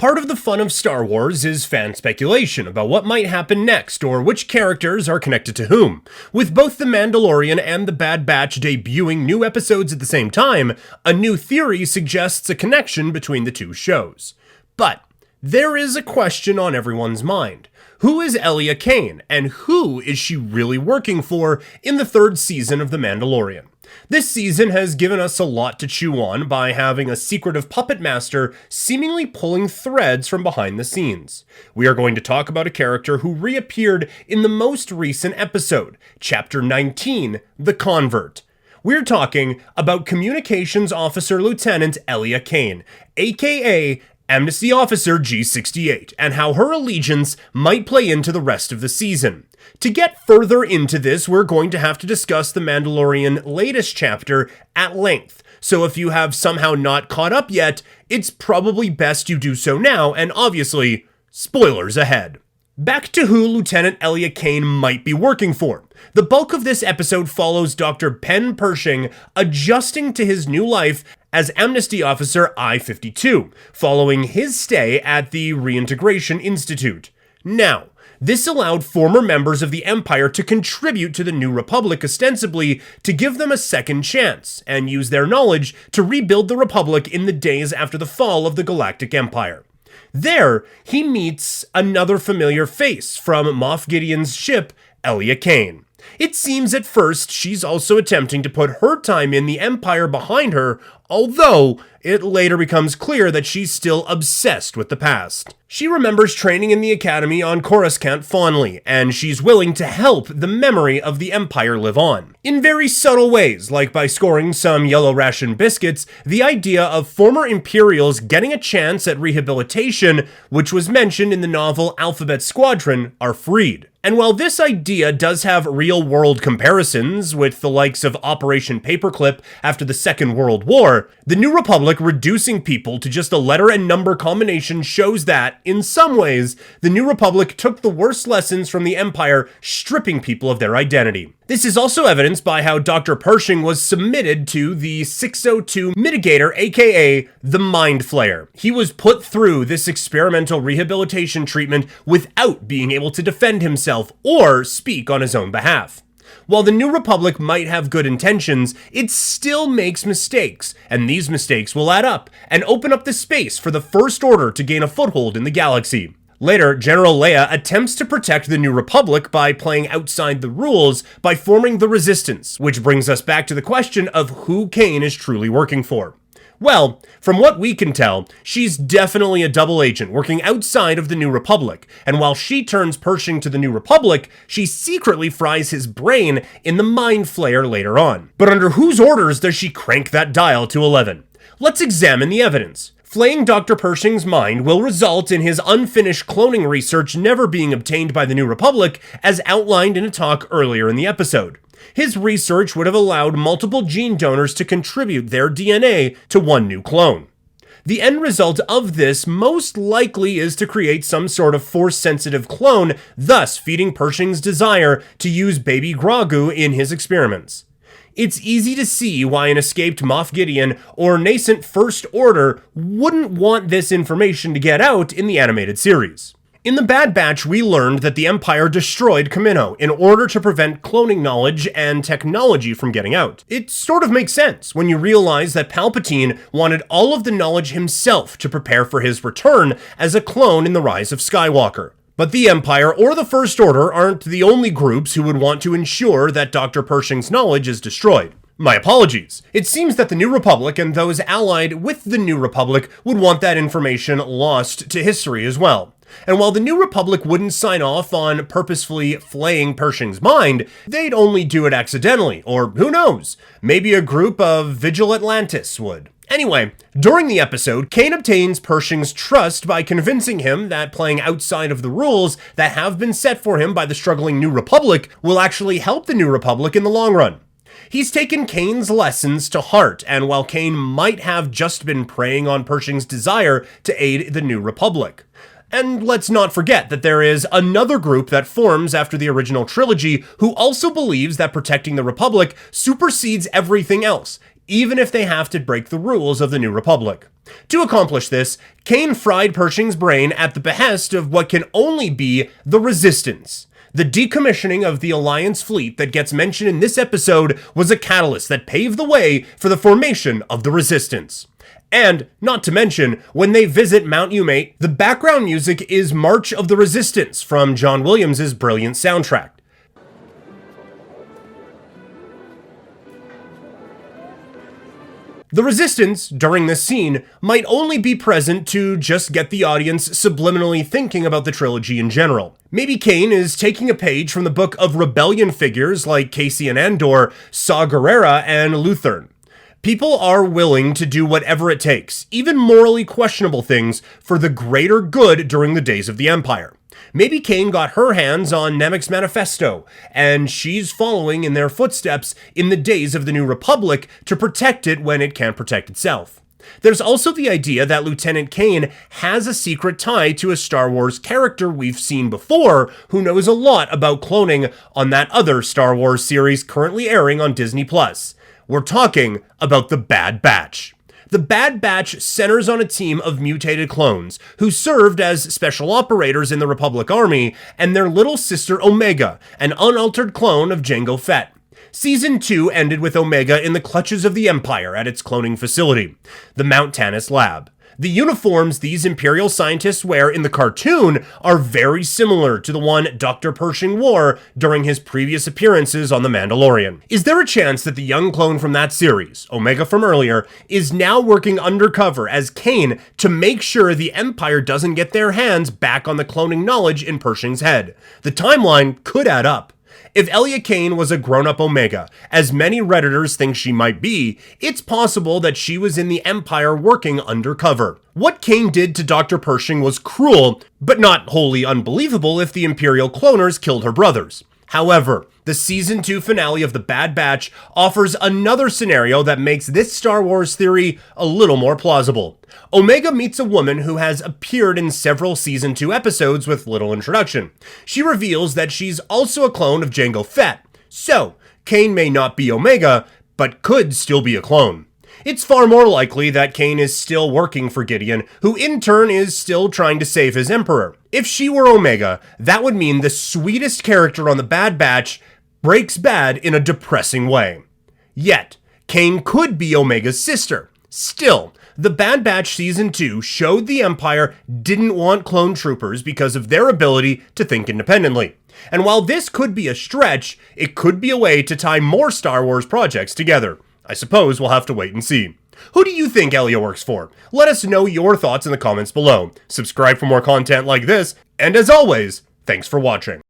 Part of the fun of Star Wars is fan speculation about what might happen next or which characters are connected to whom. With both The Mandalorian and The Bad Batch debuting new episodes at the same time, a new theory suggests a connection between the two shows. But there is a question on everyone's mind. Who is Elia Kane, and who is she really working for in the third season of The Mandalorian? This season has given us a lot to chew on by having a secretive puppet master seemingly pulling threads from behind the scenes. We are going to talk about a character who reappeared in the most recent episode, Chapter 19, The Convert. We're talking about Communications Officer Lieutenant Elia Kane, aka Amnesty Officer G68, and how her allegiance might play into the rest of the season. To get further into this, we're going to have to discuss The Mandalorian latest chapter at length, so if you have somehow not caught up yet, it's probably best you do so now, and obviously, spoilers ahead. Back to who Lieutenant Elia Kane might be working for. The bulk of this episode follows Dr. Penn Pershing adjusting to his new life as Amnesty Officer I-52, following his stay at the Reintegration Institute. Now, this allowed former members of the Empire to contribute to the New Republic ostensibly to give them a second chance, and use their knowledge to rebuild the Republic in the days after the fall of the Galactic Empire. There, he meets another familiar face from Moff Gideon's ship, Elia Kane. It seems at first she's also attempting to put her time in the Empire behind her, although it later becomes clear that she's still obsessed with the past. She remembers training in the academy on Coruscant fondly, and she's willing to help the memory of the Empire live on. In very subtle ways, like by scoring some yellow ration biscuits, the idea of former Imperials getting a chance at rehabilitation, which was mentioned in the novel Alphabet Squadron, are freed. And while this idea does have real-world comparisons with the likes of Operation Paperclip after the Second World War, the New Republic reducing people to just a letter and number combination shows that, in some ways, the New Republic took the worst lessons from the Empire, stripping people of their identity. This is also evidenced by how Dr. Pershing was submitted to the 602 mitigator, aka the Mind Flayer. He was put through this experimental rehabilitation treatment without being able to defend himself or speak on his own behalf. While the New Republic might have good intentions, it still makes mistakes, and these mistakes will add up and open up the space for the First Order to gain a foothold in the galaxy. Later, General Leia attempts to protect the New Republic by playing outside the rules by forming the Resistance, which brings us back to the question of who Kane is truly working for. Well, from what we can tell, she's definitely a double agent working outside of the New Republic, and while she turns Pershing to the New Republic, she secretly fries his brain in the Mind Flayer later on. But under whose orders does she crank that dial to 11? Let's examine the evidence. Flaying Dr. Pershing's mind will result in his unfinished cloning research never being obtained by the New Republic, as outlined in a talk earlier in the episode. His research would have allowed multiple gene donors to contribute their DNA to one new clone. The end result of this most likely is to create some sort of Force-sensitive clone, thus feeding Pershing's desire to use baby Grogu in his experiments. It's easy to see why an escaped Moff Gideon or nascent First Order wouldn't want this information to get out in the animated series. In The Bad Batch, we learned that the Empire destroyed Kamino in order to prevent cloning knowledge and technology from getting out. It sort of makes sense when you realize that Palpatine wanted all of the knowledge himself to prepare for his return as a clone in The Rise of Skywalker. But the Empire or the First Order aren't the only groups who would want to ensure that Dr. Pershing's knowledge is destroyed. My apologies. It seems that the New Republic and those allied with the New Republic would want that information lost to history as well. And while the New Republic wouldn't sign off on purposefully flaying Pershing's mind, they'd only do it accidentally, or who knows, maybe a group of Vigil Atlantis would. Anyway, during the episode, Kane obtains Pershing's trust by convincing him that playing outside of the rules that have been set for him by the struggling New Republic will actually help the New Republic in the long run. He's taken Kane's lessons to heart, and while Kane might have just been preying on Pershing's desire to aid the New Republic. And let's not forget that there is another group that forms after the original trilogy who also believes that protecting the Republic supersedes everything else, even if they have to break the rules of the New Republic. To accomplish this, Kane fried Pershing's brain at the behest of what can only be the Resistance. The decommissioning of the Alliance fleet that gets mentioned in this episode was a catalyst that paved the way for the formation of the Resistance. And, not to mention, when they visit Mount Umate, the background music is March of the Resistance from John Williams' brilliant soundtrack. The Resistance, during this scene, might only be present to just get the audience subliminally thinking about the trilogy in general. Maybe Kane is taking a page from the book of rebellion figures like Cassian Andor, Saw Gerrera, and Luthern. People are willing to do whatever it takes, even morally questionable things, for the greater good during the days of the Empire. Maybe Kane got her hands on Nemik's manifesto, and she's following in their footsteps in the days of the New Republic to protect it when it can't protect itself. There's also the idea that Lieutenant Kane has a secret tie to a Star Wars character we've seen before who knows a lot about cloning on that other Star Wars series currently airing on Disney+. We're talking about the Bad Batch. The Bad Batch centers on a team of mutated clones who served as special operators in the Republic Army, and their little sister Omega, an unaltered clone of Jango Fett. Season 2 ended with Omega in the clutches of the Empire at its cloning facility, the Mount Tannis lab. The uniforms these Imperial scientists wear in the cartoon are very similar to the one Dr. Pershing wore during his previous appearances on The Mandalorian. Is there a chance that the young clone from that series, Omega from earlier, is now working undercover as Kane to make sure the Empire doesn't get their hands back on the cloning knowledge in Pershing's head? The timeline could add up. If Elia Kane was a grown-up Omega, as many Redditors think she might be, it's possible that she was in the Empire working undercover. What Kane did to Dr. Pershing was cruel, but not wholly unbelievable if the Imperial cloners killed her brothers. However, the Season 2 finale of The Bad Batch offers another scenario that makes this Star Wars theory a little more plausible. Omega meets a woman who has appeared in several Season 2 episodes with little introduction. She reveals that she's also a clone of Jango Fett. So, Kane may not be Omega, but could still be a clone. It's far more likely that Kane is still working for Gideon, who in turn is still trying to save his Emperor. If she were Omega, that would mean the sweetest character on the Bad Batch breaks bad in a depressing way. Yet, Kane could be Omega's sister. Still, the Bad Batch Season 2 showed the Empire didn't want clone troopers because of their ability to think independently. And while this could be a stretch, it could be a way to tie more Star Wars projects together. I suppose we'll have to wait and see. Who do you think Elia works for? Let us know your thoughts in the comments below. Subscribe for more content like this, and as always, thanks for watching.